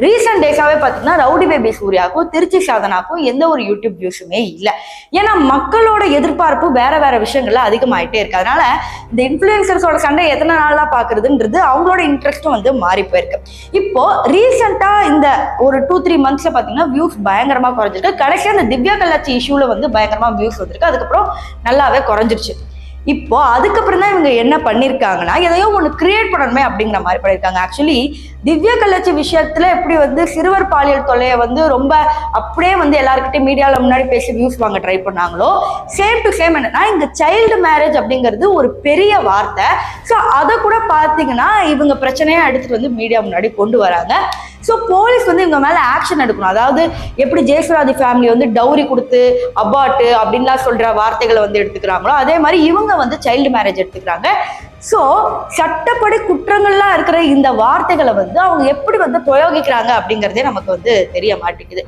Recent டேஸாவே பார்த்தீங்கன்னா rowdy baby சூர்யாவுக்கும் Trichy சாதனாக்கும் எந்த ஒரு யூடியூப் வியூஸுமே இல்லை. ஏன்னா மக்களோட எதிர்பார்ப்பு வேற வேற விஷயங்கள்ல அதிகமாயிட்டே இருக்கு. அதனால இந்த இன்ஃபுளுசர்ஸோட சண்டை எத்தனை நாளா பாக்குறதுன்றது அவங்களோட இன்ட்ரெஸ்ட்டும் வந்து மாறி போயிருக்கு. இப்போ ரீசெண்டா இந்த ஒரு 2-3 மந்த்ஸ்ல பாத்தீங்கன்னா வியூஸ் பயங்கரமா குறைஞ்சிருக்கு. கடைசியா இந்த திவ்யா கல்லாச்சி இஷ்யூல வந்து பயங்கரமா வியூஸ் வந்திருக்கு. அதுக்கப்புறம் நல்லாவே குறைஞ்சிருச்சு. இப்போ அதுக்கப்புறம் தான் இவங்க என்ன பண்ணிருக்காங்கன்னா எதையோ ஒன்று கிரியேட் பண்ணணுமே அப்படிங்கிற மாதிரி பண்ணியிருக்காங்க. ஆக்சுவலி திவ்யா கல்லாச்சி விஷயத்துல எப்படி வந்து சிறுவர் பாலியல் தொல்லையை வந்து ரொம்ப அப்படியே வந்து எல்லாருக்கிட்டையும் மீடியாவில் முன்னாடி பேசி வியூஸ் வாங்க ட்ரை பண்ணாங்களோ, சேம் டு சேம் என்னன்னா இங்க சைல்டு மேரேஜ் அப்படிங்கிறது ஒரு பெரிய வார்த்தை. ஸோ அதை கூட பார்த்தீங்கன்னா இவங்க பிரச்சனையா எடுத்துட்டு வந்து மீடியா முன்னாடி கொண்டு வராங்க. ஸோ போலீஸ் வந்து இவங்க மேல ஆக்ஷன் எடுக்கணும். அதாவது எப்படி ஜெயசுராதி ஃபேமிலி வந்து டவுரி கொடுத்து அபார்ட்டு அப்படின்லாம் சொல்ற வார்த்தைகளை வந்து எடுத்துக்கிறாங்களோ, அதே மாதிரி இவங்க வந்து சைல்டு மேரேஜ் எடுத்துக்கிறாங்க. ஸோ சட்டப்படி குற்றங்கள்லாம் இருக்கிற இந்த வார்த்தைகளை வந்து அவங்க எப்படி வந்து பிரயோகிக்கிறாங்க அப்படிங்கிறதே நமக்கு வந்து தெரிய மாட்டேங்குது.